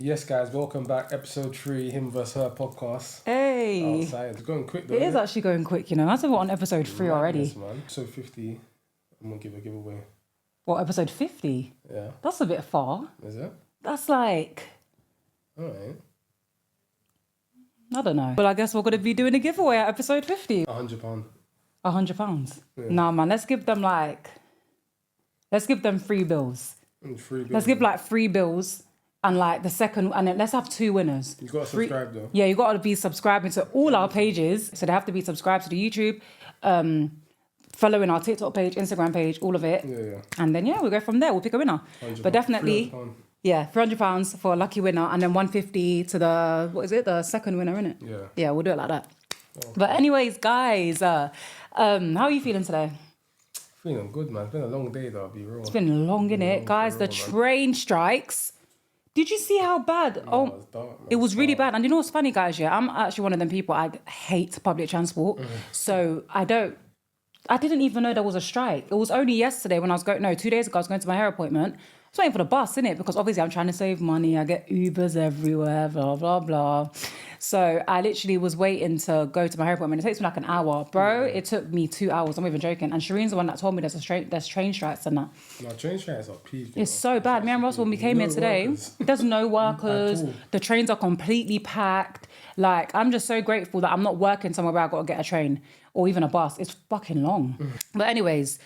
Yes, guys, welcome back. Episode 3, Him vs. Her podcast. Hey. Outside. It's going quick though. It is actually going quick, you know. That's what on episode 3 already. Man. Episode 50, I'm going to give a giveaway. What, episode 50? Yeah. That's a bit far. Is it? That's like... Alright. I don't know. But I guess we're going to be doing a giveaway at episode 50. £100. £100? Yeah. Nah, man, let's give them 3 bills. 3 bills. Let's give 3 bills and the second, and then let's have 2 winners. You got to subscribe though. Yeah, you got to be subscribing to all our pages. So they have to be subscribed to the YouTube, following our TikTok page, Instagram page, all of it. Yeah. And then, we'll go from there. We'll pick a winner. But definitely, £300 for a lucky winner, and then 150 to the second winner, innit? Yeah. Yeah, we'll do it like that. Oh. But anyways, guys, how are you feeling today? Feeling good, man. It's been a long day though, I'll be real. It's been long, innit? Guys, the train strikes. Did you see how bad? No, it was dark, man. It was really bad. And you know what's funny, guys? Yeah, I'm actually one of them people, I hate public transport. So I didn't even know there was a strike. It was only yesterday when 2 days ago, I was going to my hair appointment. I was waiting for the bus, innit? Because obviously I'm trying to save money. I get Ubers everywhere, blah, blah, blah. So I literally was waiting to go to my hair appointment. It takes me an hour. Bro, It took me 2 hours. I'm not even joking. And Shireen's the one that told me there's train strikes and that. No, train strikes are peak. It's so bad. Me and Ross, when we came here today, there's no workers. The trains are completely packed. I'm just so grateful that I'm not working somewhere where I've got to get a train or even a bus. It's fucking long. But anyways,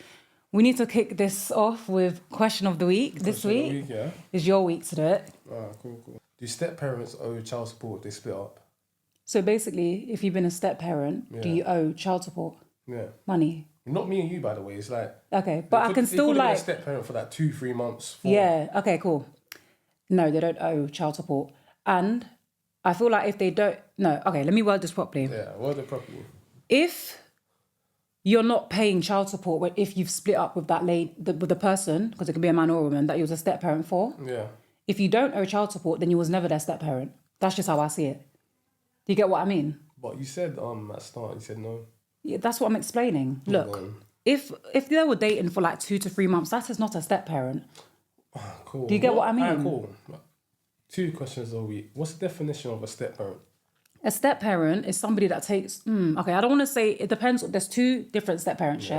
we need to kick this off with question of the week. This week is your week to do it. Cool. Do step-parents owe child support if they split up? So basically, if you've been a step-parent, do you owe child support? Yeah. Money? Not me and you, by the way. It's Okay, but I can still be a step-parent for 2-3 months. 4. Yeah, okay, cool. No, they don't owe child support. And I feel like if they don't... No, okay, let me word this properly. Yeah, word it properly. If you're not paying child support if you've split up with with the person, because it could be a man or a woman, that you was a step-parent for. Yeah. If you don't owe child support, then you was never their step-parent. That's just how I see it. Do you get what I mean? But you said at start, you said no. Yeah, that's what I'm explaining. Look, if they were dating for 2 to 3 months, that is not a step-parent. Cool. Do you get what I mean? Cool. 2 questions a week. What's the definition of a step-parent? A step-parent is somebody that takes... okay, I don't want to say... It depends. There's 2 different step-parents,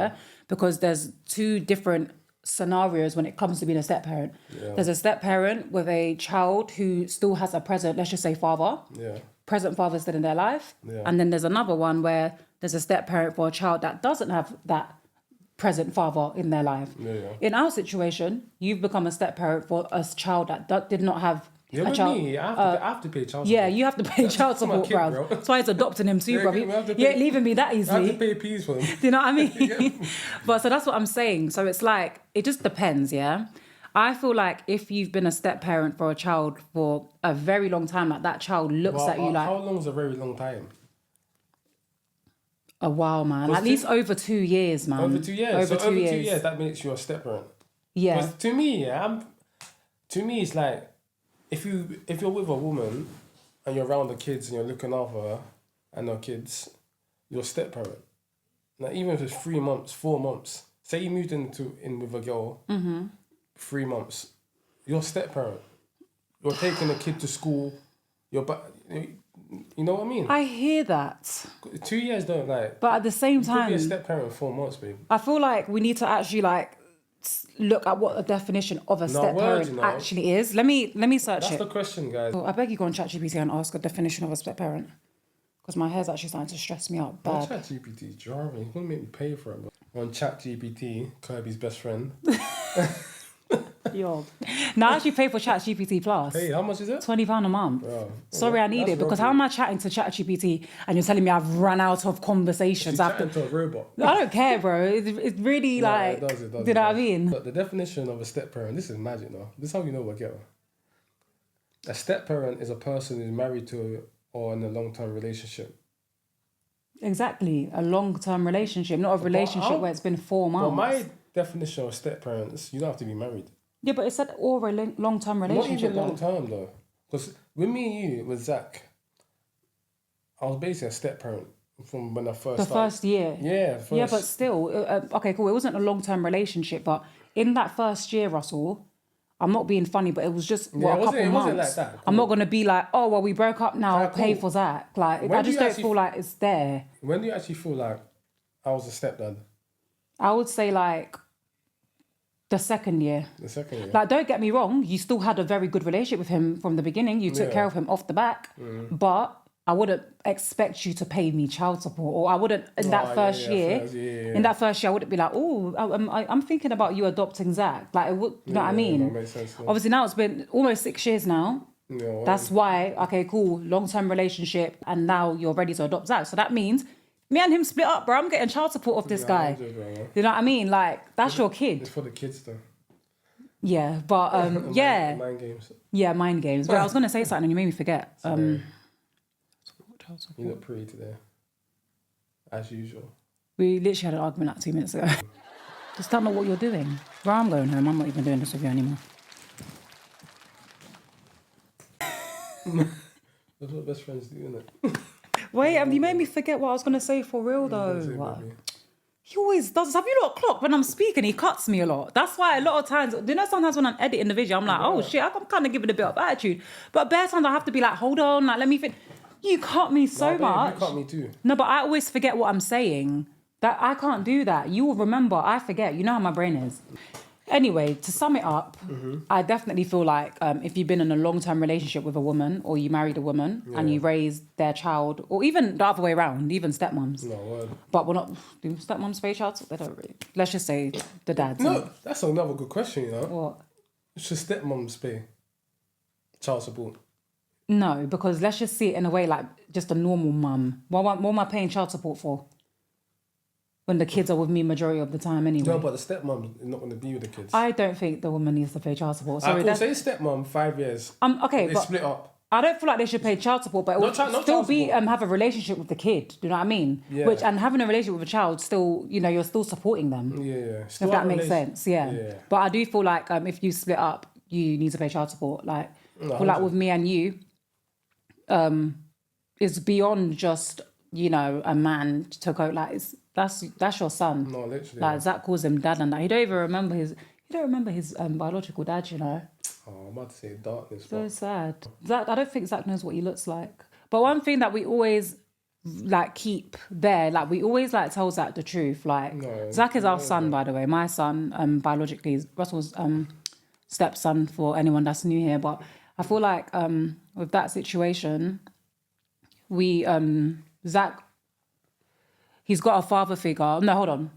because there's 2 different scenarios when it comes to being a step-parent. Yeah. There's a step-parent with a child who still has a present, let's just say father. Yeah. Present father still in their life. Yeah. And then there's another one where there's a step-parent for a child that doesn't have that present father in their life. Yeah. In our situation, you've become a step-parent for a child that did not have... Yeah, with me, I have to pay child support. Yeah, you have to pay child support, bro. That's why he's adopting him too, bro. You ain't leaving me that easily. I have to pay peas for him. Do you know what I mean? But so that's what I'm saying. So it's it just depends, yeah? I feel like if you've been a step-parent for a child for a very long time, that child looks at you How long is a very long time? A while, man. At least over 2 years, man. Over 2 years? Over 2 years, that makes you a step-parent. Yeah. Because to me, it's if you're with a woman and you're around the kids and you're looking after her and her kids, you're a step-parent. Now, even if it's 3 months, 4 months, say you moved in with a girl, 3 months, you're a step-parent. You're taking the kid to school. You know what I mean? I hear that. 2 years don't But at the same time, you could be a step-parent 4 months, babe. I feel like we need to actually look at what the definition of a step-parent actually is. Let me search That's it. the question, guys. I beg you go on ChatGPT and ask a definition of a step-parent. Because my hair's actually starting to stress me out bad. ChatGPT is jarring. He's going to make me pay for it. But on ChatGPT, Kirby's best friend. Yo. Now I actually pay for ChatGPT Plus. Hey, how much is it? £20 a month. Bro, Sorry, I need it because how am I chatting to ChatGPT and you're telling me I've run out of conversations? She's chatting to a robot. I don't care, bro. It's really it does. Do you know what I mean? But the definition of a step-parent, this is magic though. This is how you know what get. A step-parent is a person who's married to or in a long-term relationship. Exactly. A long-term relationship, not a relationship where it's been 4 months. But my definition of step-parents, you don't have to be married. Yeah, but it said or a long-term relationship. Not even long-term though. Because with me and you, with Zach, I was basically a step-parent from when I first started. First year. Yeah. Yeah, but still, okay, cool. It wasn't a long-term relationship, but in that first year, Russell, I'm not being funny, but it was just Yeah, a couple it wasn't months. like that. I'm not gonna be like, oh well, we broke up now. Cool. Pay for Zach. Like When I do just you don't actually feel like it's there. When do you actually feel like I was a stepdad? I would say like the second year. The second year. Like, don't get me wrong, you still had a very good relationship with him from the beginning. You took care of him off the back, but I wouldn't expect you to pay me child support, or I wouldn't in that first year. In that first year, I wouldn't be like, oh, I'm thinking about you adopting Zach. Like, you know what I mean? That makes sense. Yeah. Obviously, now it's been almost 6 years now. Yeah, well, That's why, okay, cool, long-term relationship, and now you're ready to adopt Zach. So that means me and him split up, bro. I'm getting child support off this guy. You know what I mean? Like, that's your kid. It's for the kids, though. Yeah, but yeah. Mind games. Yeah, mind games. But I was going to say something and you made me forget. You look pretty today. As usual. We literally had an argument like 2 minutes ago. Just don't know what you're doing. Bro, I'm going home. I'm not even doing this with you anymore. That's what best friends do, isn't it? Wait, you made me forget what I was going to say for real, though. He always does. Have you not clocked when I'm speaking? He cuts me a lot. That's why a lot of times, you know, sometimes when I'm editing the video, I'm like, oh shit, I'm kind of giving a bit of attitude. But bare times I have to be like, hold on, like, let me think. You cut me so much. You cut me too. No, but I always forget what I'm saying. That I can't do that. You will remember. I forget. You know how my brain is. Anyway, to sum it up, I definitely feel like if you've been in a long-term relationship with a woman, or you married a woman and you raised their child, or even the other way around, even stepmoms. No word. But we're not. Do stepmoms pay child support? They don't really. Let's just say the dads. No, that's another good question. You know. What? Should stepmoms pay child support? No, because let's just see it in a way like just a normal mum. What am I paying child support for? When the kids are with me majority of the time anyway. No, but the stepmom is not going to be with the kids. I don't think the woman needs to pay child support. Sorry, say stepmom 5 years. Okay, they but split up. I don't feel like they should pay child support, but it would still be have a relationship with the kid. Do you know what I mean? Yeah. And having a relationship with a child, still, you know, you're still supporting them. Yeah. Still if that makes sense, yeah. But I do feel like if you split up, you need to pay child support. Like, like with me and you, it's beyond just, you know, a man took out like that's your son. No, literally. Like Zach calls him dad and that. He don't even remember his biological dad, you know. Oh, I'm about to say darkness. So sad. Zach, I don't think Zach knows what he looks like. But one thing that we always like keep there, like we always like tell Zach the truth. Like Zach is our son, by the way. My son, biologically, is Russell's stepson for anyone that's new here. But I feel like with that situation, we Zach, he's got a father figure. No, hold on.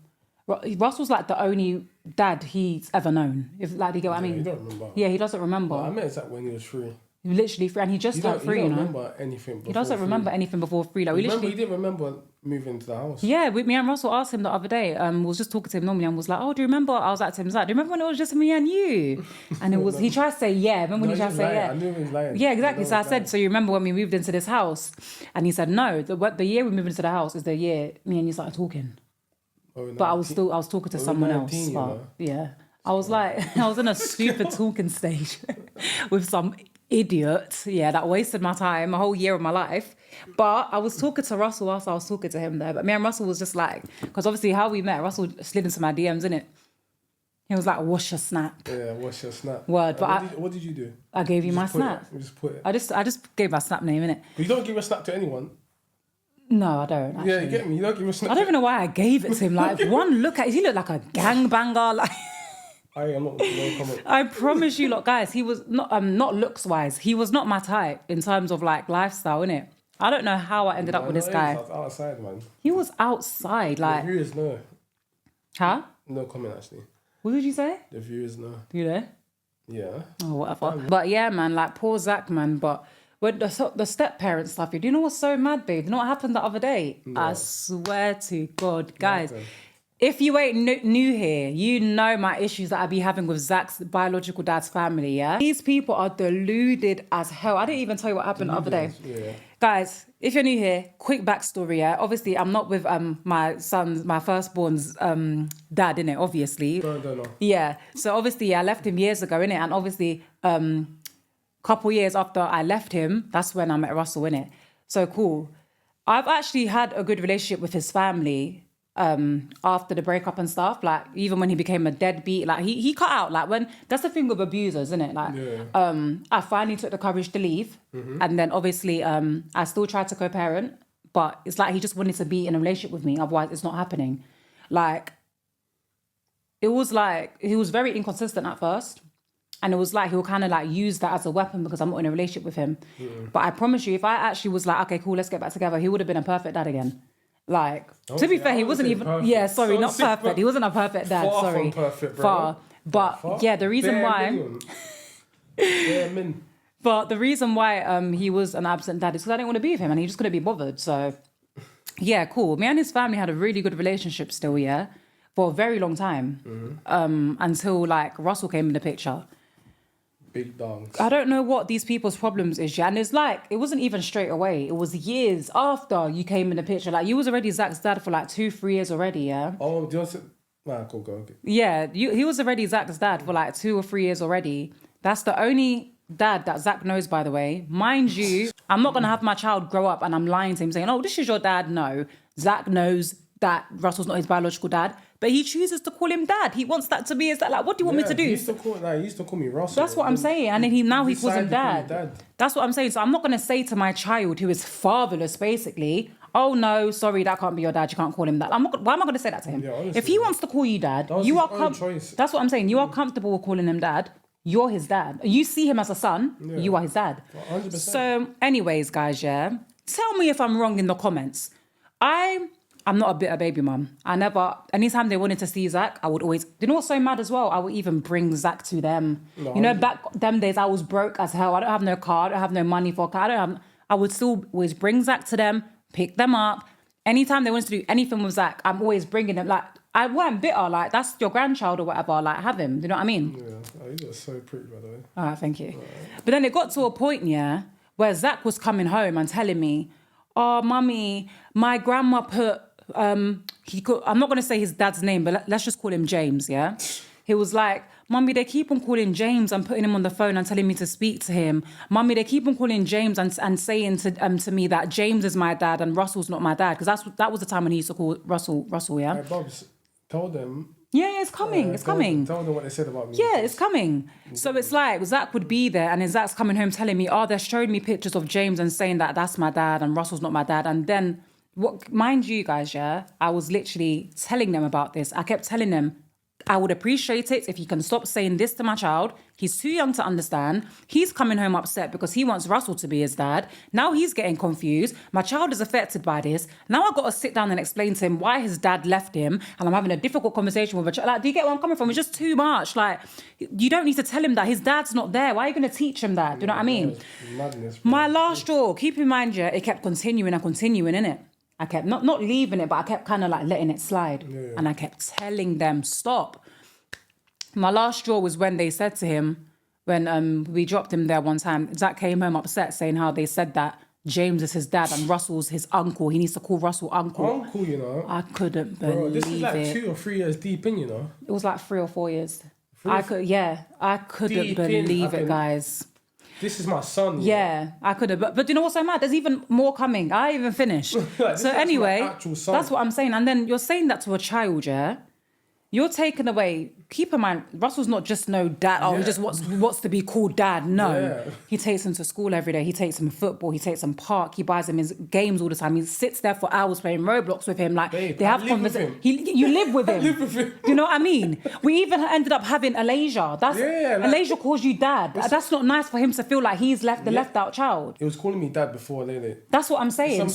Russell's like the only dad he's ever known. If like, do you get what I mean? He don't remember. Yeah, he doesn't remember. Well, I met Zach when he was 3. Literally 3, and he just turned 3. He You don't know. remember anything. Before he doesn't 3. remember anything before 3. Like, He didn't remember moving to the house. Yeah, me and Russell asked him the other day. Was just talking to him normally and was like, "Oh, do you remember?" I was like to him, "Zach, do you remember when it was just me and you?" And it was. He tried to say yeah. Remember when he tried to say yeah? I knew he was lying. Yeah, exactly. So I said, "So you remember when we moved into this house?" And he said, "No. The year we moved into the house is the year me and you started talking." But I was talking to someone else. But, yeah. I was like, I was in a stupid talking stage with some idiot, that wasted my time, a whole year of my life. But I was talking to Russell whilst I was talking to him there. But me and Russell was just like, because obviously how we met, Russell slid into my DMs, innit? He was like, "What's your snap?" Yeah, what's your snap? Word, but what did you do? I gave you my snap. You just put it. I just gave my snap name, innit? But you don't give a snap to anyone. No, I don't. Actually. Yeah, you get me. You don't give a snap. I don't even know why I gave it to him. Like one look at, he looked like a gangbanger. Like. I'm not. No comment. I promise you, lot, guys, he was not looks wise. He was not my type in terms of like lifestyle, innit? I don't know how I ended up with this guy. Outside, man. He was outside, like. The viewers know. Huh? No comment actually. What did you say? The viewers know. You there? Yeah. Oh, whatever. But yeah, man, like poor Zach, man. But with the step-parent stuff, do you know what's so mad, babe? You know what happened the other day? No. I swear to God, guys. If you ain't new here, you know my issues that I be having with Zach's biological dad's family, yeah? These people are deluded as hell. I didn't even tell you what happened the other day. Yeah. Guys, if you're new here, quick backstory, yeah? Obviously, I'm not with my firstborn's dad, innit? Obviously. No. Yeah. So obviously, I left him years ago, innit? And obviously, couple years after I left him, that's when I met Russell, innit? So cool. I've actually had a good relationship with his family. after the breakup and stuff. Like, even when he became a deadbeat, like he cut out. Like, when that's the thing with abusers, isn't it? Like, I finally took the courage to leave, and then obviously I still tried to co-parent, but it's like he just wanted to be in a relationship with me. Otherwise, it's not happening. Like, it was like he was very inconsistent at first. And it was like he'll kind of like use that as a weapon because I'm not in a relationship with him. But I promise you, if I actually was like, okay, cool, let's get back together, he would have been a perfect dad again. Like, to be fair, he wasn't even, perfect. not perfect. He wasn't a perfect dad, Far sorry. from perfect, bro. Far. But yeah, the reason why... But the reason why he was an absent dad is because I didn't want to be with him and he just couldn't be bothered. So, yeah, cool. Me and his family had a really good relationship still, yeah, for a very long time. Until, like, Russell came in the picture. Big dogs. I don't know what these people's problems is, yeah. And it's like, it wasn't even straight away. It was years after you came in the picture. Like, you was already Zach's dad for like 2-3 years already, yeah? Oh, just... Nah, cool, go. Okay. Yeah, he was already Zach's dad for like 2 or 3 years already. That's the only dad that Zach knows, by the way. Mind you, I'm not going to have my child grow up and I'm lying to him saying, oh, this is your dad. No, Zach knows that Russell's not his biological dad, but he chooses to call him dad. He wants that to be his dad. Like, what do you want me to do? He used to call me Russell. That's what I'm saying. And then he calls him dad. That's what I'm saying. So I'm not going to say to my child who is fatherless, basically, oh no, sorry, that can't be your dad. You can't call him that. Why am I going to say that to him? Yeah, honestly, if he wants to call you dad, you are choice. That's what I'm saying. You are comfortable with calling him dad. You're his dad. You see him as a son. Yeah. You are his dad. 100%. So anyways, guys, yeah, tell me if I'm wrong in the comments. I'm not a bitter baby mum. Anytime they wanted to see Zach, I would always, you know what's so mad as well? I would even bring Zach to them. No, you know, back them days, I was broke as hell. I don't have no car. I don't have no money for a car. I would still always bring Zach to them, pick them up. Anytime they wanted to do anything with Zach, I'm always bringing him. Like, I weren't bitter. Like, that's your grandchild or whatever. Like, have him. Do you know what I mean? Yeah. Oh, you got so pretty, by the way. All right, thank you. But then it got to a point, yeah, where Zach was coming home and telling me, oh, mummy, my grandma put... I'm not going to say his dad's name, but let's just call him James, yeah? He was like, mummy, they keep on calling James and putting him on the phone and telling me to speak to him. Mummy, they keep on calling James and saying to me that James is my dad and Russell's not my dad. Because that was the time when he used to call Russell, yeah? Hey, Bobs, told them. Yeah, it's coming. It's coming. Tell them what they said about me. Yeah, it's coming. So it's like Zach would be there and then Zach's coming home telling me, oh, they're showing me pictures of James and saying that that's my dad and Russell's not my dad. And then... mind you guys, yeah, I was literally telling them about this. I kept telling them, I would appreciate it if you can stop saying this to my child. He's too young to understand. He's coming home upset because he wants Russell to be his dad. Now he's getting confused. My child is affected by this. Now I've got to sit down and explain to him why his dad left him. And I'm having a difficult conversation with a child. Like, do you get where I'm coming from? It's just too much. Like, you don't need to tell him that. His dad's not there. Why are you going to teach him that? Do you know what I mean? Madness, my last straw, keep in mind, yeah, it kept continuing, innit? I kept not leaving it, but I kept kind of like letting it slide. Yeah. And I kept telling them, stop. My last straw was when they said to him, when we dropped him there one time, Zach came home upset saying how they said that James is his dad and Russell's his uncle. He needs to call Russell uncle. Uncle, you know. I couldn't believe it. This is like 2 or 3 years deep in, you know. It was like 3 or 4 years. I couldn't believe it, guys. This is my son. Yeah, I could have. But you know what's so mad? There's even more coming. I even finished. So anyway, that's what I'm saying. And then you're saying that to a child, yeah? You're taking away... Keep in mind, Russell's not just no dad. Oh, he just wants to be called dad. No. Yeah. He takes him to school every day. He takes him football. He takes him park. He buys him his games all the time. He sits there for hours playing Roblox with him. Like, babe, they have conversations. You live with him. live with him. You know what I mean? We even ended up having Alasia. Alasia calls you dad. That's not nice for him to feel like he's left out child. He was calling me dad before, Lele. That's what I'm saying.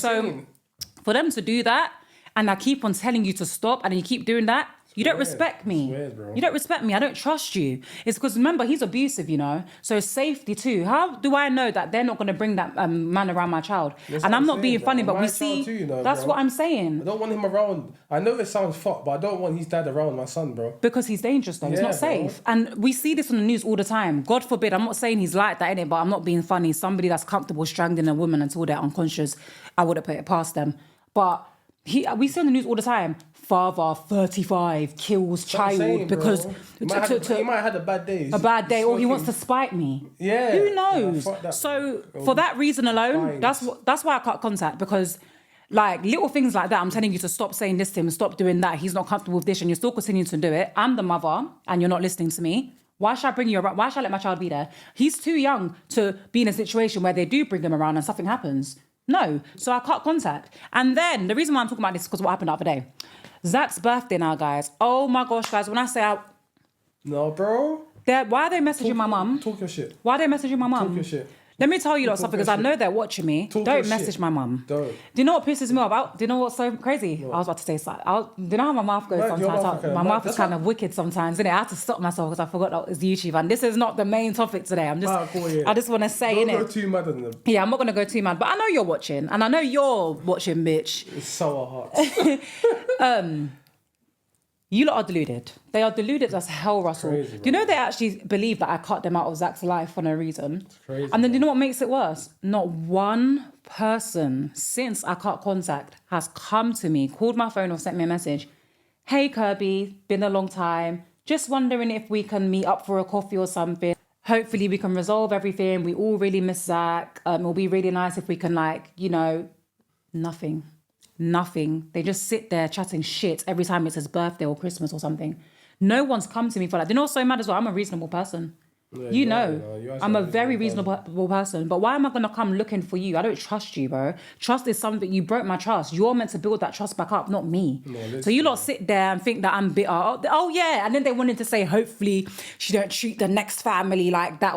For them to do that, and I keep on telling you to stop, and then you keep doing that, you don't respect me. You don't respect me. I don't trust you. It's because, remember, he's abusive, you know? So safety too. How do I know that they're not going to bring that man around my child? And I'm not being funny, but we see... Too, that's what I'm saying. I don't want him around. I know it sounds fucked, but I don't want his dad around my son, bro. Because he's dangerous, though. He's not safe. And we see this on the news all the time. God forbid, I'm not saying he's like that, innit? But I'm not being funny. Somebody that's comfortable strangling a woman until they're unconscious, I wouldn't put it past them. But we see on the news all the time... Father, 35, kills child because... He might have had a bad day. A bad day, or he wants to spite me. Yeah. Who knows? So, for that reason alone, that's why I cut contact, because... Like little things like that, I'm telling you to stop saying this to him, stop doing that. He's not comfortable with this and you're still continuing to do it. I'm the mother and you're not listening to me. Why should I bring you around? Why should I let my child be there? He's too young to be in a situation where they do bring him around and something happens. No. So I cut contact. And then the reason why I'm talking about this is because what happened the other day. Zach's birthday now, guys. Oh my gosh, guys. When I say No, bro. why are they messaging my mum? Talk your shit. Why are they messaging my mum? Talk your shit. Let me tell you lot something because I know they're watching me. Don't message my mum. Don't. Do you know what pisses me off? Do you know what's so crazy? What? I was about to say something. Do you know how my mouth goes sometimes? My mouth is kind of wicked sometimes, isn't it? I had to stop myself because I forgot that it was YouTube. And this is not the main topic today. I just want to say, Don't innit? go too mad on them. Yeah, I'm not going to go too mad. But I know you're watching. And I know you're watching, bitch. It's so hot. You lot are deluded. They are deluded as hell, Russell. Crazy, do you know they actually believe that I cut them out of Zach's life for no reason? It's crazy. And then do you know what makes it worse? Not one person since I cut contact has come to me, called my phone or sent me a message. Hey Kirby, been a long time. Just wondering if we can meet up for a coffee or something. Hopefully we can resolve everything. We all really miss Zach. It'll be really nice if we can nothing. They just sit there chatting shit every time it's his birthday or Christmas or something. No one's come to me for that. You know what's so mad as well? I'm a reasonable person. Yeah, you know, I'm a very reasonable person. But why am I going to come looking for you? I don't trust you, bro. Trust is something, you broke my trust. You're meant to build that trust back up, not me. No, so you lot sit there and think that I'm bitter. Oh yeah. And then they wanted to say, hopefully she don't treat the next family like that.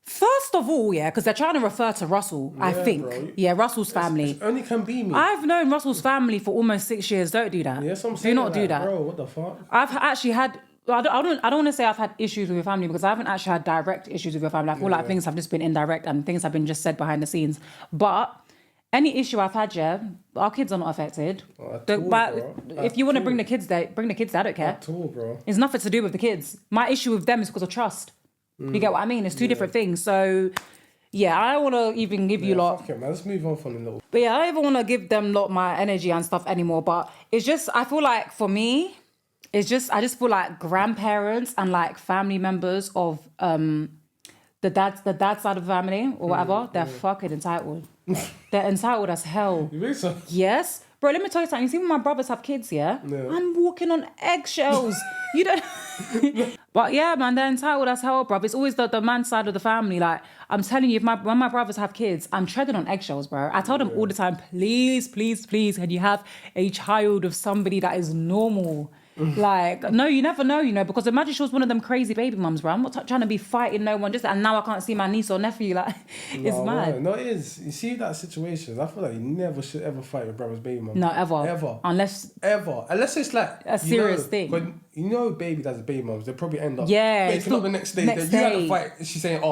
First of all, yeah, because they're trying to refer to Russell, I think. Bro. Yeah, Russell's family. It only can be me. I've known Russell's family for almost 6 years. Don't do that. Yes, I'm saying. Do not do that. Bro, what the fuck? I've actually had... I don't want to say I've had issues with your family because I haven't actually had direct issues with your family. I feel like things have just been indirect and things have been just said behind the scenes. But any issue I've had, yeah, our kids are not affected. If you want to bring the kids there, bring the kids there. I don't care. At all, bro. It's nothing to do with the kids. My issue with them is because of trust. You get what I mean? It's two different things. So... yeah, I don't want to even give you lot... Fuck it, man. Let's move on from the little... But yeah, I don't even want to give them lot my energy and stuff anymore. But it's just, I feel like for me, I just feel like grandparents and like family members of the dad side of the family or whatever, they're fucking entitled. They're entitled as hell. You think so? Yes. Bro, let me tell you something. You see when my brothers have kids, yeah? I'm walking on eggshells. You don't... But yeah, man, they're entitled as hell, bruv. It's always the man side of the family. Like, I'm telling you, when my brothers have kids, I'm treading on eggshells, bro. I tell them all the time, please, can you have a child of somebody that is normal? Like, no, you never know, because imagine she was one of them crazy baby mums, bro. I'm not trying to be fighting no one, and now I can't see my niece or nephew. Like, it's mad. No, it is. You see that situation, I feel like you never should ever fight your brother's baby mum. No, ever. Ever. Unless it's like... a serious thing. When baby that's baby mums, they probably end up... Yeah. Waking up the next day. You had to fight. She's saying,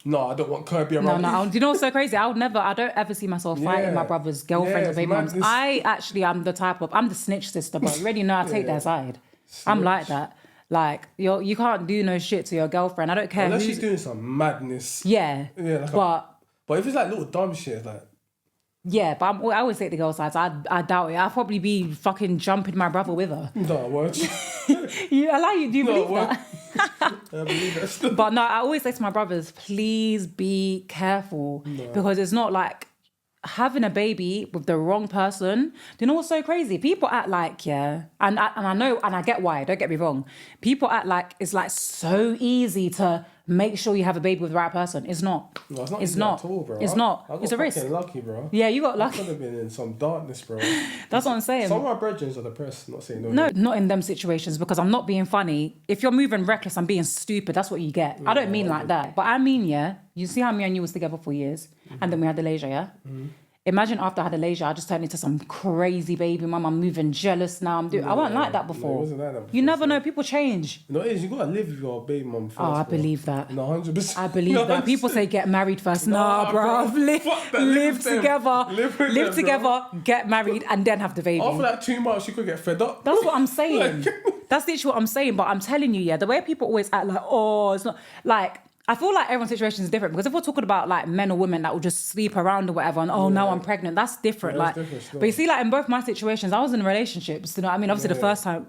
no, I don't want Kirby around. No. Do you know what's so crazy? I don't ever see myself fighting my brother's girlfriends or baby mums. I actually am the type of... I'm the snitch sister, but you already know I take their side. Snitch. I'm like that. Like, you can't do no shit to your girlfriend. I don't care. Unless she's doing some madness. Yeah. But if it's like little dumb shit, it's like... Yeah, but I always take the girl side, so I doubt it. I'll probably be fucking jumping my brother with her. No, what? Do you believe that? I believe that still. But no, I always say to my brothers, please be careful. Because it's not like... having a baby with the wrong person. Do you know what's so crazy? People act like, and I know, and I get why, don't get me wrong. People act like it's like so easy to make sure you have a baby with the right person. It's not. No, it's not. It's not. At all, bro. It's not. I got it's a risk. lucky, bro. Yeah, you got lucky. I could have been in some darkness, bro. That's what I'm saying. Some of my brethren are depressed. Not saying no. No, not in them situations because I'm not being funny. If you're moving reckless, I'm being stupid. That's what you get. I don't mean like that. But I mean, you see how me and you was together for years and then we had the leisure, Mm-hmm. Imagine after I had a leisure, I just turned into some crazy baby mum. I'm moving jealous now. I wasn't like that before. No, it wasn't like that before. You never know. People change. No, it is. You got to live with your baby mum first. Oh, I believe that. No, 100%. I believe that. People say get married first. Nah, bro. Live together. Live together, get married, and then have the baby. After like 2 months, you could get fed up. That's what I'm saying. That's literally what I'm saying. But I'm telling you, the way people always act like, it's not... Like... I feel like everyone's situation is different because if we're talking about like men or women that will just sleep around or whatever and now I'm pregnant, that's different. Yeah, like, different but you see, like in both my situations, I was in relationships. You know what I mean? Obviously, the first time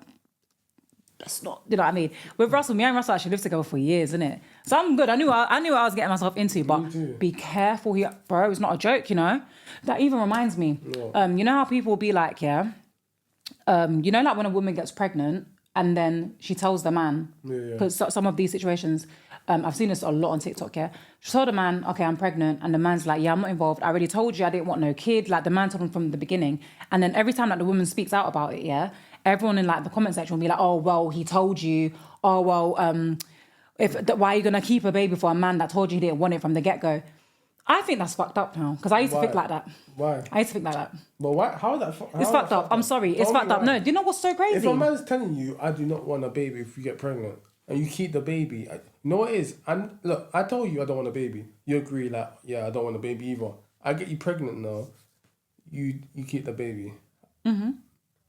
that's not, you know what I mean? With Russell, me and Russell actually lived together for years, innit? So I'm good. I knew what I was getting myself into, but be careful here, bro. It's not a joke, you know? That even reminds me, you know how people will be like, you know, like when a woman gets pregnant and then she tells the man, because some of these situations, I've seen this a lot on TikTok, She told the man, okay, I'm pregnant. And the man's like, yeah, I'm not involved. I already told you I didn't want no kid. Like the man told him from the beginning. And then every time that the woman speaks out about it, everyone in like the comment section will be like, oh, well, he told you. Oh, well, why are you going to keep a baby for a man that told you he didn't want it from the get-go? I think that's fucked up now. Because I used to think like that. Why? I used to think like that. But why? How is that? It's fucked up. I'm sorry. It's fucked up. No, do you know what's so crazy? If a man's telling you, I do not want a baby if you get pregnant, and you keep the baby, you know what it is? And look, I told you I don't want a baby. You agree, like, yeah, I don't want a baby either. I get you pregnant now. You keep the baby. Mm-hmm.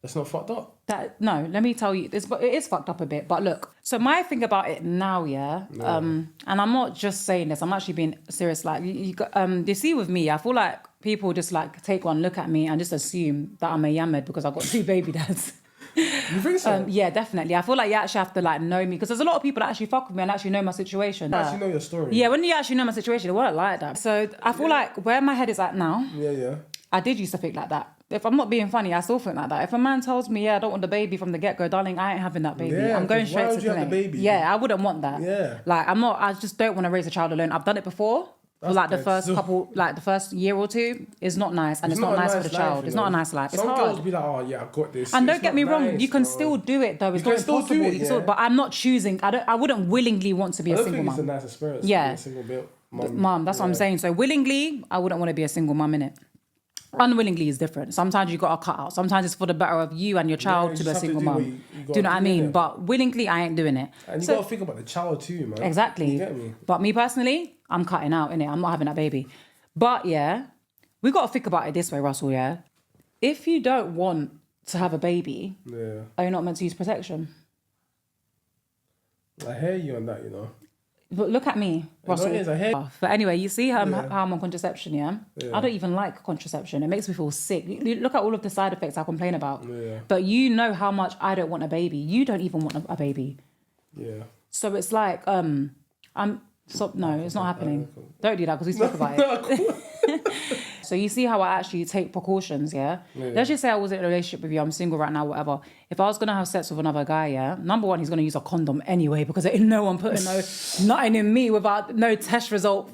That's not fucked up. No, let me tell you, it is fucked up a bit. But look, so my thing about it now, and I'm not just saying this, I'm actually being serious. Like, you see with me, I feel like people just like take one look at me and just assume that I'm a yammed because I've got 2 baby dads. You think so? Yeah, definitely. I feel like you actually have to like know me because there's a lot of people that actually fuck with me and actually know my situation. Actually know your story. Yeah, when you actually know my situation, it wasn't like that. So I feel like where my head is at now, I did used to think like that. If I'm not being funny, I still think like that. If a man tells me, I don't want the baby from the get-go, darling, I ain't having that baby. Yeah, I'm going straight to the baby. Yeah, I wouldn't want that. Yeah. Like, I just don't want to raise a child alone. I've done it before. For like the first year or two, it's not nice. And it's not nice for the child. It's not a nice life. It's hard. Some girls be like, oh yeah, I've got this. And don't get me wrong, you can still do it though. It's not impossible. But I'm not choosing. I wouldn't willingly want to be a single mum. It's a nice experience. Yeah. A single mum. Mum, that's what I'm saying. So willingly, I wouldn't want to be a single mum, innit? Unwillingly is different. Sometimes you got to cut out. Sometimes it's for the better of you and your child to be a single mum. Do you know what I mean? But willingly, I ain't doing it. And you got to think about the child too, man. Exactly. You get me? But me personally, I'm cutting out, innit? I'm not having that baby. But yeah, we got to think about it this way, Russell, yeah? If you don't want to have a baby, are you not meant to use protection? I hear you on that, you know. But look at me, Russell. No, it is, I hear. But anyway, you see how I'm on contraception, yeah? I don't even like contraception. It makes me feel sick. Look at all of the side effects I complain about. Yeah. But you know how much I don't want a baby. You don't even want a baby. Yeah. So it's like, no, it's not happening. Don't do that because we spoke about it. So you see how I actually take precautions, yeah? Let's just say I was in a relationship with you, I'm single right now, whatever. If I was going to have sex with another guy, number one, he's going to use a condom anyway because ain't no one putting nothing in me without no test result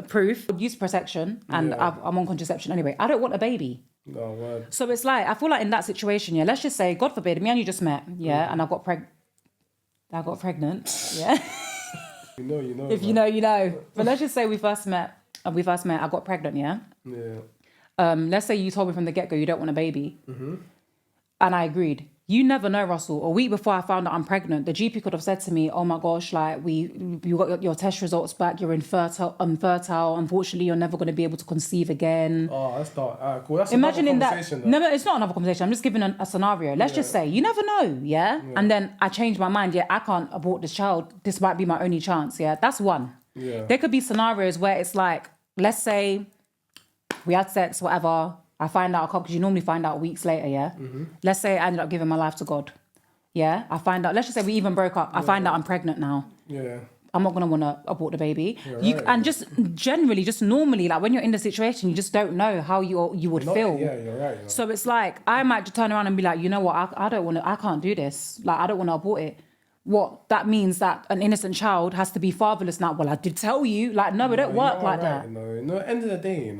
proof. Use protection and I'm on contraception anyway. I don't want a baby. No, word. So it's like, I feel like in that situation, let's just say, God forbid, me and you just met, and I got pregnant, You know. If you know, you know. But let's just say we first met, I got pregnant, Yeah. let's say you told me from the get-go you don't want a baby. Mm-hmm. And I agreed. You never know, Russell. A week before I found out I'm pregnant, the GP could have said to me, oh my gosh, like you got your test results back, you're infertile. Unfortunately, you're never going to be able to conceive again. Oh, that's not cool. That's Imagine another in conversation. No, it's not another conversation. I'm just giving a scenario. Let's just say, you never know, And then I changed my mind, I can't abort this child. This might be my only chance, That's one. Yeah. There could be scenarios where it's like, let's say we had sex, whatever. I find out because you normally find out weeks later, Mm-hmm. Let's say I ended up giving my life to God. I find out, let's just say we even broke up. I find out I'm pregnant now. Yeah. I'm not going to want to abort the baby. And just generally, just normally, like when you're in the situation, you just don't know how you would feel. Yeah, you're right. So it's like, I might just turn around and be like, you know what, I can't do this. Like, I don't want to abort it. What? That means that an innocent child has to be fatherless now. Well, I did tell you. Like, no, it don't work like that. No, at the end of the day,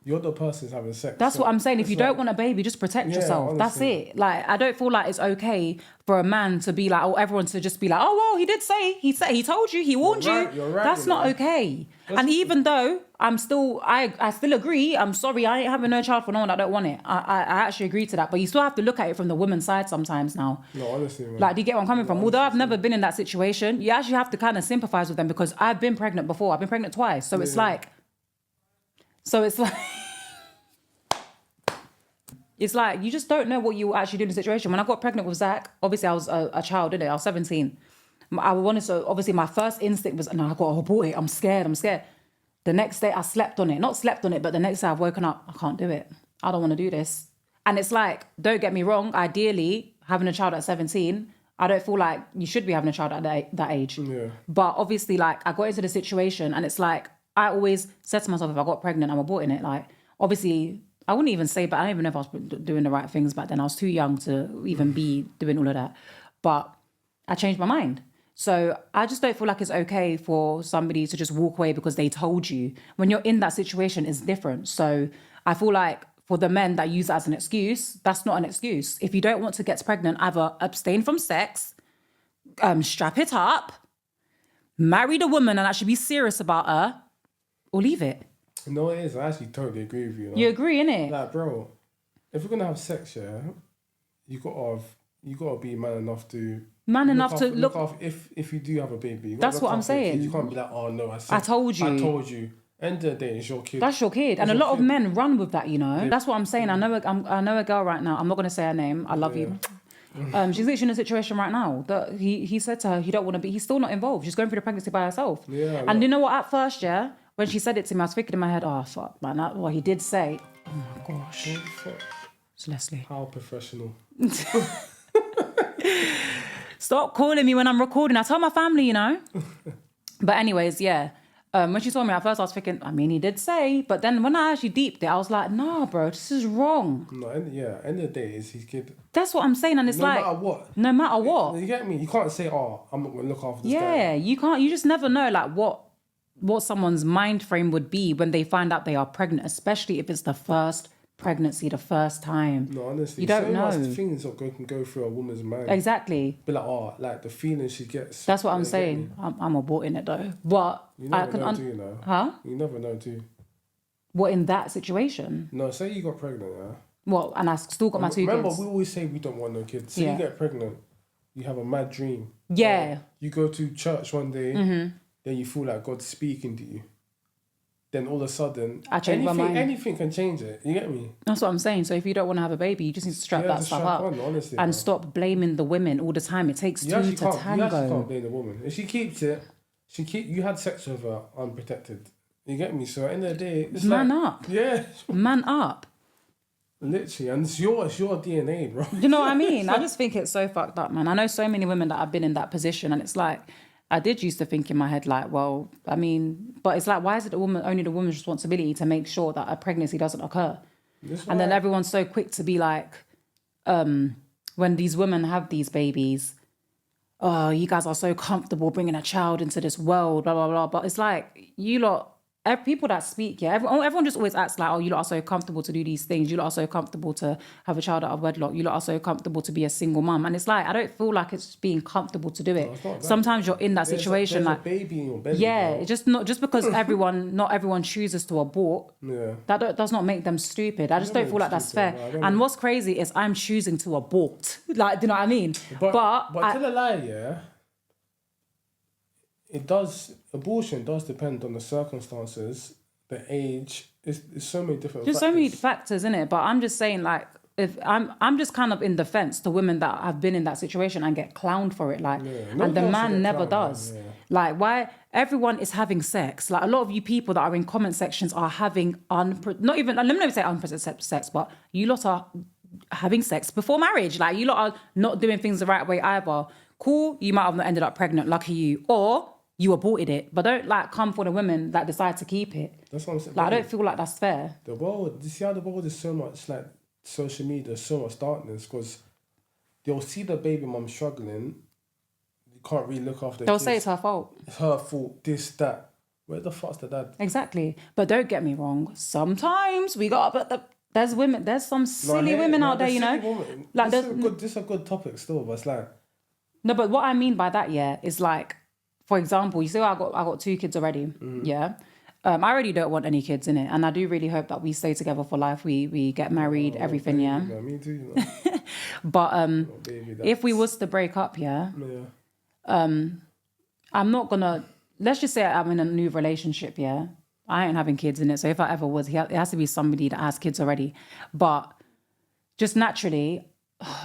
you're the person having sex. That's what I'm saying. If you don't want a baby, just protect yourself. Honestly. That's it. Like, I don't feel like it's okay for a man to be like, everyone to just be like, oh, well, he did say, he told you, he warned you. You're right. That's not okay. And even though I still agree, I'm sorry, I ain't having no child for no one that don't want it. I actually agree to that. But you still have to look at it from the woman's side sometimes now. No, honestly, man. Like, do you get where I'm coming from? Although I've never been in that situation, you actually have to kind of sympathize with them because I've been pregnant before. I've been pregnant twice. So it's like, it's like, you just don't know what you actually do in the situation. When I got pregnant with Zach, obviously I was a child, didn't I? I was 17. Obviously my first instinct was, no, I got to abort it. I'm scared. The next day I slept on it. Not slept on it, but the next day I've woken up, I can't do it. I don't want to do this. And it's like, don't get me wrong, ideally, having a child at 17, I don't feel like you should be having a child at that age. Yeah. But obviously, like, I got into the situation and it's like, I always said to myself, if I got pregnant, I'm aborting it. Like, obviously, I wouldn't even say, but I don't even know if I was doing the right things back then. I was too young to even be doing all of that. But I changed my mind. So I just don't feel like it's okay for somebody to just walk away because they told you. When you're in that situation, it's different. So I feel like for the men that use that as an excuse, that's not an excuse. If you don't want to get pregnant, either abstain from sex, strap it up, marry the woman and actually be serious about her, or leave it. No, it is. I actually totally agree with you. You agree, innit? Like, bro, if we're gonna have sex, yeah, you gotta be man enough to look after if you do have a baby. You gotta That's look what I'm after your saying. kids. You can't be like, oh no, I told you. I told you. End of the day, it's your kid. That's your kid. And a lot of men run with that, you know. That's what I'm saying. I know a girl right now. I'm not gonna say her name. I love you. She's literally in a situation right now that he said to her, he don't want to be. He's still not involved. She's going through the pregnancy by herself. Yeah. And you know what? At first, yeah, when she said it to me, I was thinking in my head, oh fuck, man, that's what he did say. Oh my gosh. It's Leslie. How professional. Stop calling me when I'm recording. I tell my family, you know. But anyways, yeah. When she told me at first, I was thinking, I mean, he did say, but then when I actually deeped it, I was like, nah, bro, this is wrong. No, end of the day, it's his kid. That's what I'm saying, and it's no matter what. No matter what. You get me? You can't say, oh, I'm not going to look after this guy. Yeah, you can't. You just never know, like, what someone's mind frame would be when they find out they are pregnant, especially if it's the first pregnancy, the first time. No, honestly, you don't so know. much things that can go through a woman's mind. Exactly. Be like, oh, like the feeling she gets. That's what I'm saying. I'm aborting it though, but you never know, do you know? Huh? You never know, do you? What in that situation? No, say you got pregnant, yeah. Well, and I still got my two kids. Remember, we always say we don't want no kids. So you get pregnant, you have a mad dream. Yeah. You go to church one day, then you feel like God's speaking to you. Then all of a sudden, I change my mind. Anything can change it. You get me? That's what I'm saying. So if you don't want to have a baby, you just need to strap that stuff up honestly, and stop blaming the women all the time. It takes two to tango. You actually can't blame the woman. If she keeps it, you had sex with her unprotected. You get me? So at the end of the day, it's man up. Yeah. Man up. Literally, and it's your DNA, bro. You know what I mean? I just think it's so fucked up, man. I know so many women that have been in that position, and it's like, I did used to think in my head, like, well, I mean, but it's like, why is it only the woman's responsibility to make sure that a pregnancy doesn't occur? And then everyone's so quick to be like, when these women have these babies, oh, you guys are so comfortable bringing a child into this world, blah, blah, blah. But it's like, you lot, people that speak, yeah, everyone just always acts like, oh, you lot are so comfortable to do these things. You lot are so comfortable to have a child out of wedlock. You lot are so comfortable to be a single mum. And it's like, I don't feel like it's being comfortable to do it. No, sometimes you're in that situation. There's like a baby in your belly. Yeah, it's just because not everyone chooses to abort. Yeah. That does not make them stupid. I just don't feel like that's fair. And what's crazy is I'm choosing to abort. Like, do you know what I mean? But tell a lie, yeah. Abortion does depend on the circumstances, the age. It's so many different There's factors. so many factors in it, but I'm just saying, like, if I'm just kind of in defense to women that have been in that situation and get clowned for it, like, and the man never does. Yeah. Like, why everyone is having sex? Like, a lot of you people that are in comment sections are having let me not even say unprotected sex, but you lot are having sex before marriage. Like, you lot are not doing things the right way either. Cool, you might have not ended up pregnant, lucky you, or you aborted it, but don't like come for the women that decide to keep it. That's what I'm saying. Like, I don't feel like that's fair. The world, you see how the world is so much like social media, so much darkness, because they'll see the baby mum struggling. You can't really look after. They'll say it's her fault. It's her fault. This, that. Where the fuck's the dad? Exactly. But don't get me wrong. Sometimes we got, but there's women. There's some silly women out there, you know. Women. Like, this is a good topic still, but it's like. No, but what I mean by that, yeah, is like, for example, you see, I got 2 kids already. Yeah. I already don't want any kids in it, and I do really hope that we stay together for life. We get married, everything, baby, yeah. Me too. You know. But if we was to break up, yeah. I'm not gonna. Let's just say I'm in a new relationship, yeah. I ain't having kids in it, so if I ever was, it has to be somebody that has kids already. But just naturally,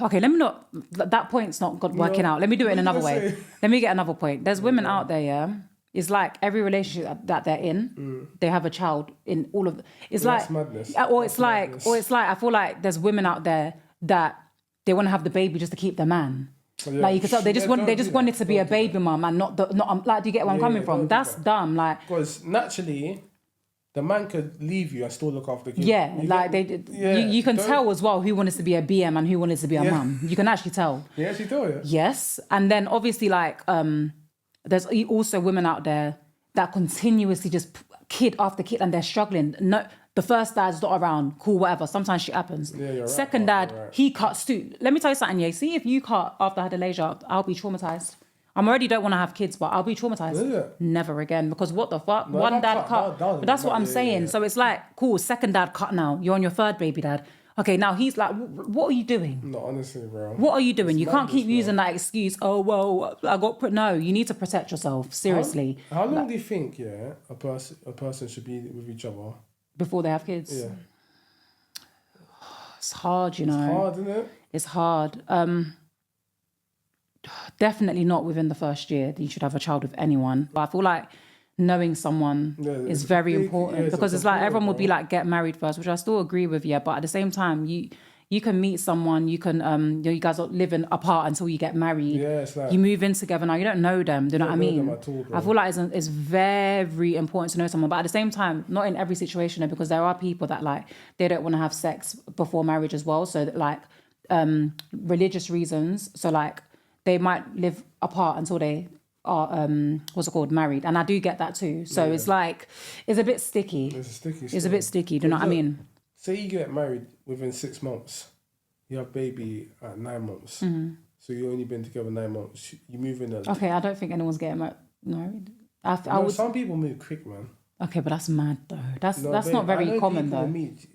okay, let me not. That point's not working out. Let me do it in another way. Let me get another point. There's women out there, yeah. It's like every relationship that they're in, they have a child in all of. It's like, madness. Or it's like I feel like there's women out there that they want to have the baby just to keep the man. Yeah. Like you could tell they just Yeah, want they don't just do wanted that. to be Don't a do baby mum and not like, do you get where I'm coming from? don't do That's that. dumb. Like, Because naturally, the man could leave you and still look after the kid. yeah, You like get- you can don't- tell as well who wanted to be a BM and who wanted to be a Yeah. mum. You can actually tell. You actually do it. Yes, and then obviously like there's also women out there that continuously just kid after kid and they're struggling. No, the first dad's not around, cool, whatever. Sometimes shit happens. Yeah, you're right, Second Mark, dad, you're right. he cuts too. Let me tell you something, yeah. See if you cut after I had a leisure, I'll be traumatized. I'm already don't want to have kids, but I'll be traumatized. Is it? Never again. Because what the fuck? No, One that dad cut, cut. that But that's what I'm yeah, saying. yeah. So it's like, cool, second dad cut now. You're on your third baby dad. Okay, now he's like, what are you doing? No, honestly, bro. What are you doing? You can't keep madness, bro. using that excuse. Oh, well, I got put. No, you need to protect yourself. Seriously. How long do you think, a person should be with each other? Before they have kids. Yeah. It's hard, you know. It's hard, isn't it? It's hard. Definitely not within the first year that you should have a child with anyone. But I feel like knowing someone is very important because it's like everyone would be like get married first, which I still agree with, yeah. But at the same time, you can meet someone, you can you guys are living apart until you get married. Yeah, it's like You move in together now. You don't know them. Do you know what I know mean? them at all, bro. I feel like it's very important to know someone, but at the same time, not in every situation, because there are people that like they don't want to have sex before marriage as well. So that, like religious reasons. So like they might live apart until they are married, and I do get that too. So it's like it's a bit sticky. It's a bit sticky. Do you know what I mean? Say you get married within 6 months, you have baby at 9 months. Mm-hmm. So you only been together 9 months. You move in. Okay, I don't think anyone's getting married. I No, would. some people move quick, man. Okay, but that's mad though. That's No, not babe, I very know common people though.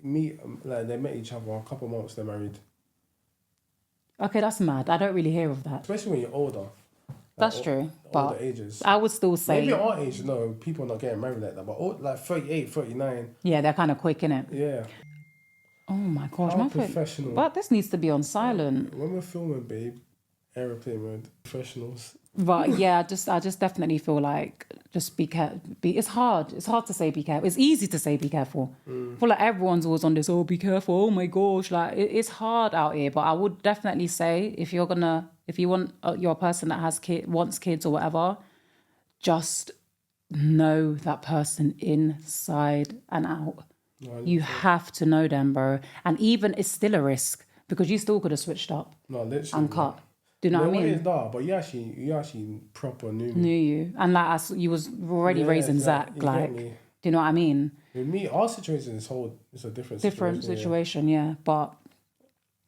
Meet like they met each other a couple months. They're married. Okay, that's mad. I don't really hear of that. Especially when you're older. That's true, but Older ages. I would still say Maybe our age, no, people are not getting married like that. But like 38, 39. yeah, they're kind of quick, innit? Yeah. Oh my gosh, How my phone. professional. But this needs to be on silent. When we're filming, babe, aeroplane mode, professionals. But yeah, I just definitely feel like just be careful. It's hard. It's hard to say be careful. It's easy to say be careful. I feel like everyone's always on this. Oh, be careful. Oh my gosh, like it's hard out here. But I would definitely say if you want your person that has wants kids or whatever, just know that person inside and out. No, You have to know them, bro. And even it's still a risk because you still could have switched up no, literally. and cut. Do you know what I mean? It is that, but you actually proper knew me. Knew you, and like you was already raising Zach. you Like, get do me. you know what I mean? With me, our situation is it's a different Situation, yeah. But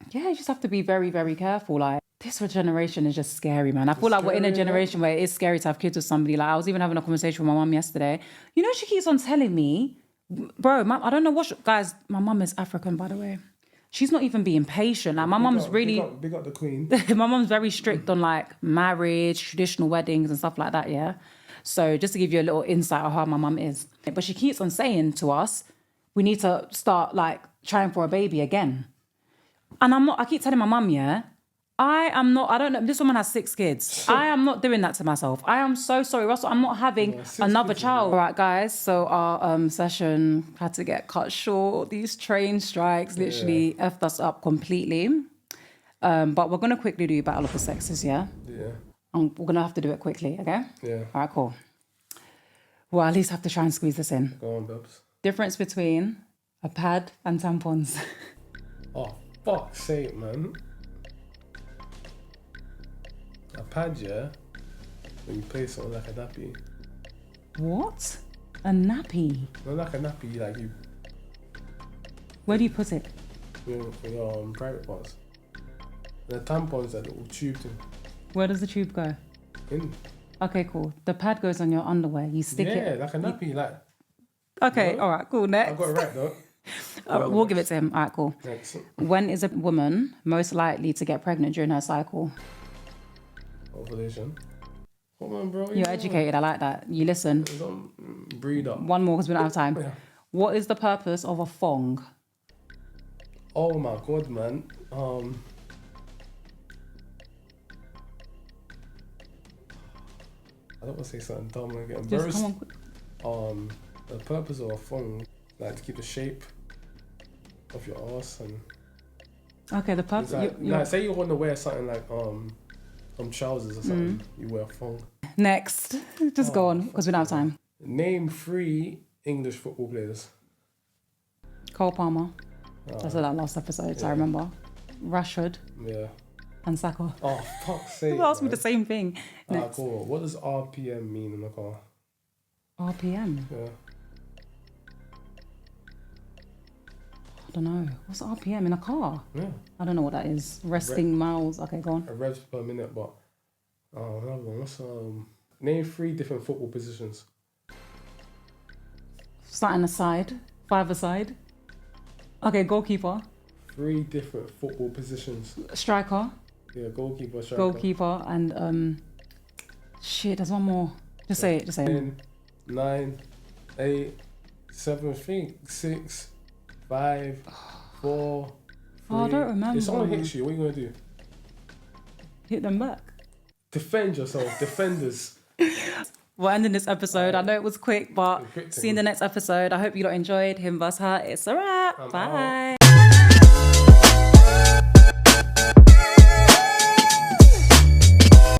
yeah, you just have to be very, very careful. Like this generation is just scary, man. I feel like we're in a scary, generation where it's scary to have kids with somebody. Like I was even having a conversation with my mum yesterday. You know, she keeps on telling me, bro, I don't know guys. My mum is African, by the way. She's not even being patient. Like my mum's really big up the queen. my mum's very strict on like marriage, traditional weddings and stuff like that, yeah? So just to give you a little insight of how my mum is. But she keeps on saying to us, we need to start like trying for a baby again. And I keep telling my mum, yeah, I don't know, this woman has 6 kids. I am not doing that to myself. I am so sorry, Russell, I'm not having another child. All right, guys, so our session had to get cut short. These train strikes literally effed us up completely. But we're going to quickly do Battle of the Sexes, yeah? Yeah. And we're going to have to do it quickly, okay? Yeah. All right, cool. Well, at least have to try and squeeze this in. Go on, Bubs. Difference between a pad and tampons. Oh, fuck's sake, man. A pad, yeah? When you play something like a nappy. What? A nappy? Not like a nappy, like you Where do you put it? in your private parts. And the tampons are little tube thing. Where does the tube go? In. Okay, cool. The pad goes on your underwear. You stick it. Yeah, like a nappy, like. Okay, No? all right, cool. I Next. got it right though. We'll give it to him. All right, cool. Next. When is a woman most likely to get pregnant during her cycle? Ovulation. Come on, bro. You're educated. I like that. You listen. Breed up. One more because we don't have time. Yeah. What is the purpose of a thong? Oh my god, man. I don't want to say something dumb and get Just embarrassed. come on. Quick. The purpose of a thong, like to keep the shape of your ass and Okay, the it's purpose. like, like say you want to wear something like from trousers or something. You wear a thong. Next. Just go on, because we don't have time. Name 3 English football players. Cole Palmer. I said that last episode, so I remember. Rashford Yeah. and Saka. Oh, fuck's sake. You asked me man. the same thing. Ah, cool. What does RPM mean in the car? RPM? Yeah. I don't know. What's RPM in a car? Yeah. I don't know what that is. Resting miles. Okay, go on. A revs per minute, but another one. What's name 3 different football positions. Starting aside. 5 aside. Okay, goalkeeper. 3 different football positions. Striker. Yeah, goalkeeper, striker. Goalkeeper and shit, there's one more. Just say it, 10, 9, 8, 7, 6, 5, 4, 3. Oh, I don't remember. If someone hits you, what are you going to do? Hit them back. Defend yourself. Defenders. We're ending this episode. I know it was quick, but Quick see you in the next episode. I hope you lot enjoyed. Him vs her. It's a wrap. Bye. Out.